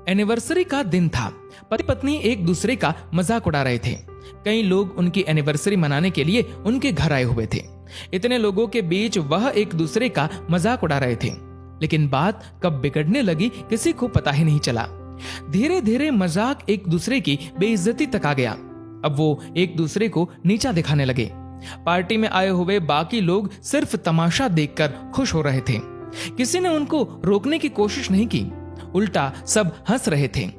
Anniversary का दिन था। पति पत्नी एक दूसरे का मजाक उड़ा रहे थे। कई लोग उनकी एनिवर्सरी मनाने के लिए उनके घर आए हुए थे। इतने लोगों के बीच वह एक दूसरे का मजाक उड़ा रहे थे, लेकिन बात कब बिगड़ने लगी किसी को पता ही नहीं चला। धीरे धीरे मजाक एक दूसरे की बेइज्जती तक आ गया। अब वो एक दूसरे को नीचा दिखाने लगे। पार्टी में आए हुए बाकी लोग सिर्फ तमाशा देखकर खुश हो रहे थे। किसी ने उनको रोकने की कोशिश नहीं की, उल्टा सब हंस रहे थे।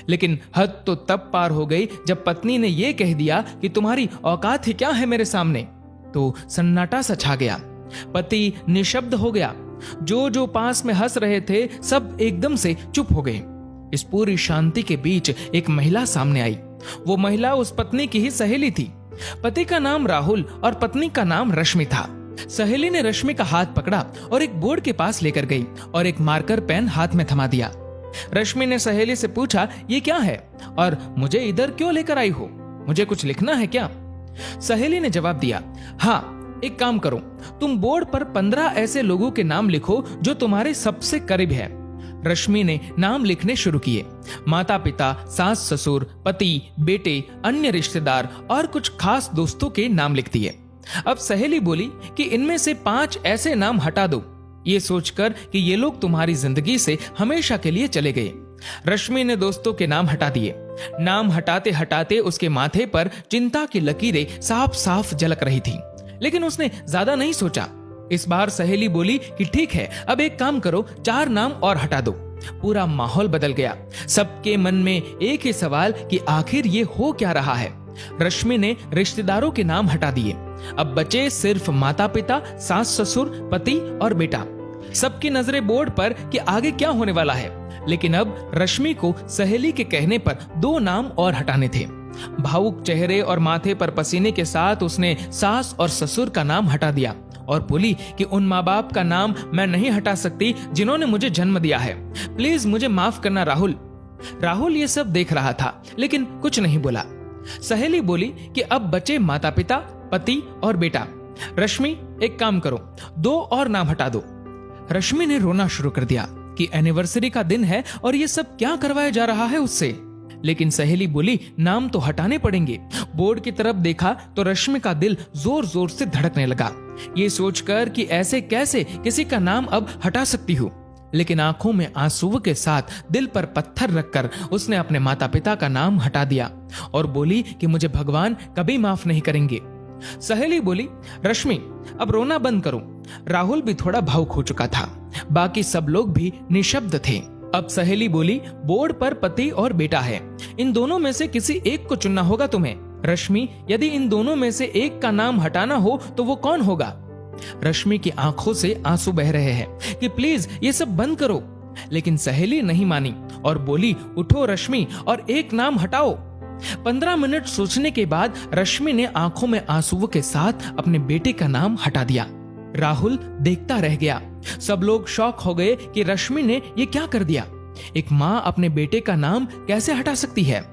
लेकिन हद तो तब पार हो गई जब पत्नी ने यह कह दिया कि तुम्हारी औकात ही क्या है मेरे सामने। तो सन्नाटा सा छा गया। पति निशब्द हो गया। जो पास में हंस रहे थे सब एकदम से चुप हो गए। इस पूरी शांति के बीच एक महिला सामने आई। वो महिला उस पत्नी की ही सहेली थी। पति का नाम राहुल और पत्नी का नाम रश्मि था। सहेली ने रश्मि का हाथ पकड़ा और एक बोर्ड के पास लेकर गई और एक मार्कर पेन हाथ में थमा दिया। रश्मि ने सहेली से पूछा, ये क्या है और मुझे इधर क्यों लेकर आई हो? मुझे कुछ लिखना है क्या? सहेली ने जवाब दिया, हाँ, एक काम करो, तुम बोर्ड पर 15 ऐसे लोगों के नाम लिखो जो तुम्हारे सबसे करीब है। रश्मि ने नाम लिखने शुरू किए। माता पिता, सास ससुर, पति, बेटे, अन्य रिश्तेदार और कुछ खास दोस्तों के नाम लिख दिए। अब सहेली बोली कि इनमें से 5 ऐसे नाम हटा दो, ये सोचकर कि ये लोग तुम्हारी जिंदगी से हमेशा के लिए चले गए। रश्मि ने दोस्तों के नाम हटा दिए। नाम हटाते हटाते उसके माथे पर चिंता की लकीरें साफ साफ झलक रही थी, लेकिन उसने ज्यादा नहीं सोचा। इस बार सहेली बोली कि ठीक है, अब एक काम करो, 4 नाम और हटा दो। पूरा माहौल बदल गया। सबके मन में एक ही सवाल कि आखिर ये हो क्या रहा है। रश्मि ने रिश्तेदारों के नाम हटा दिए। अब बचे सिर्फ माता पिता, सास ससुर, पति और बेटा। सबकी नजरें बोर्ड पर कि आगे क्या होने वाला है। लेकिन अब रश्मि को सहेली के कहने पर 2 नाम और हटाने थे। भावुक चेहरे और माथे पर पसीने के साथ उसने सास और ससुर का नाम हटा दिया और बोली कि उन माँ बाप का नाम मैं नहीं हटा सकती जिन्होंने मुझे जन्म दिया है। प्लीज मुझे माफ करना राहुल। राहुल ये सब देख रहा था, लेकिन कुछ नहीं बोला। सहेली बोली कि अब बचे माता पिता, पति और बेटा। रश्मि, एक काम करो, 2 और नाम हटा दो। रश्मि ने रोना शुरू कर दिया कि एनिवर्सरी का दिन है और ये सब क्या करवाया जा रहा है उससे। लेकिन सहेली बोली, नाम तो हटाने पड़ेंगे। बोर्ड की तरफ देखा तो रश्मि का दिल जोर जोर से धड़कने लगा, ये सोचकर कि ऐसे कैसे किसी का नाम अब हटा सकती हूँ। लेकिन आंखों में आंसुओं के साथ दिल पर पत्थर रखकर उसने अपने माता पिता का नाम हटा दिया और बोली कि मुझे भगवान कभी माफ नहीं करेंगे। सहेली बोली, रश्मि, अब रोना बंद करो। राहुल भी थोड़ा भावुक हो चुका था। बाकी सब लोग भी निशब्द थे। अब सहेली बोली, बोर्ड पर पति और बेटा है, इन दोनों में से किसी एक को चुनना होगा तुम्हें। रश्मि, यदि इन दोनों में से एक का नाम हटाना हो तो वो कौन होगा? रश्मि की आंखों से आंसू बह रहे हैं कि प्लीज ये सब बंद करो। लेकिन सहेली नहीं मानी और बोली, उठो रश्मि और एक नाम हटाओ। 15 मिनट सोचने के बाद रश्मि ने आंखों में आंसुओं के साथ अपने बेटे का नाम हटा दिया। राहुल देखता रह गया। सब लोग शॉक हो गए कि रश्मि ने ये क्या कर दिया। एक माँ अपने बेटे का नाम कैसे हटा सकती है?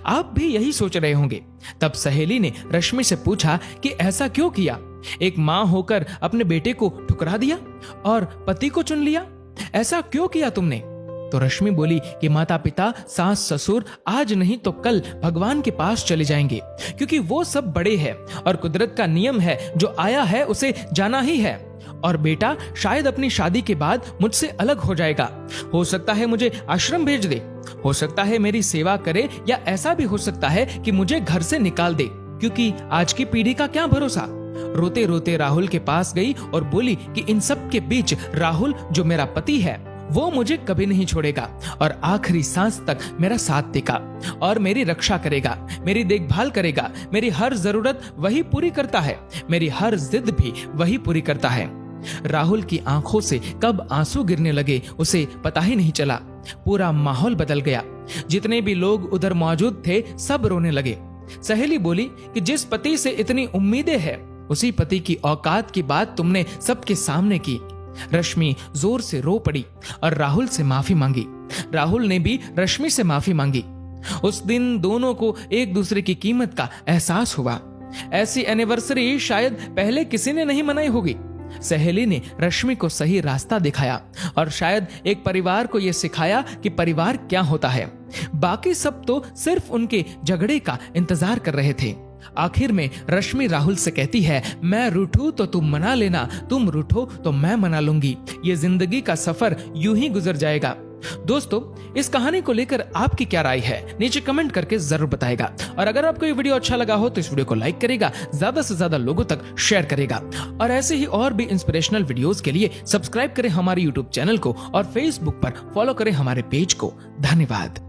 आप भी यही सोच रहे होंगे। तब सहेली ने रश्मि से पूछा कि ऐसा क्यों किया? एक माँ होकर अपने बेटे को ठुकरा दिया और पति को चुन लिया, ऐसा क्यों किया तुमने? तो रश्मि बोली कि माता पिता, सास ससुर आज नहीं तो कल भगवान के पास चले जाएंगे, क्योंकि वो सब बड़े हैं और कुदरत का नियम है, जो आया है उसे जाना ही है। और बेटा शायद अपनी शादी के बाद मुझसे अलग हो जाएगा। हो सकता है मुझे आश्रम भेज दे, हो सकता है मेरी सेवा करे, या ऐसा भी हो सकता है कि मुझे घर से निकाल दे, क्योंकि आज की पीढ़ी का क्या भरोसा। रोते रोते राहुल के पास गई और बोली कि इन सब के बीच राहुल जो मेरा पति है वो मुझे कभी नहीं छोड़ेगा और आखिरी सांस तक मेरा साथ देगा और मेरी रक्षा करेगा, मेरी देखभाल करेगा। मेरी हर जरूरत वही पूरी करता है, मेरी हर जिद भी वही पूरी करता है। राहुल की आंखों से कब आंसू गिरने लगे उसे पता ही नहीं चला। पूरा माहौल बदल गया। जितने भी लोग उधर मौजूद थे सब रोने लगे। सहेली बोली कि जिस पति से इतनी उम्मीदें हैं उसी पति की औकात की बात तुमने सबके सामने की। रश्मि जोर से रो पड़ी और राहुल से माफी मांगी। राहुल ने भी रश्मि से माफी मांगी। उस दिन दोनों को एक दूसरे की कीमत का एहसास हुआ। ऐसी एनिवर्सरी शायद पहले किसी ने नहीं मनाई होगी। सहेली ने रश्मि को सही रास्ता दिखाया और शायद एक परिवार को यह सिखाया कि परिवार क्या होता है। बाकी सब तो सिर्फ उनके झगड़े का इंतजार कर रहे थे। आखिर में रश्मि राहुल से कहती है, मैं रूठूं तो तुम मना लेना, तुम रूठो तो मैं मना लूंगी। ये जिंदगी का सफर यूं ही गुजर जाएगा। दोस्तों, इस कहानी को लेकर आपकी क्या राय है, नीचे कमेंट करके जरूर बताएगा। और अगर आपको ये वीडियो अच्छा लगा हो तो इस वीडियो को लाइक करेगा, ज्यादा से ज्यादा लोगों तक शेयर करेगा। और ऐसे ही और भी इंस्पिरेशनल वीडियोस के लिए सब्सक्राइब करें हमारे यूट्यूब चैनल को और फेसबुक पर फॉलो करें हमारे पेज को। धन्यवाद।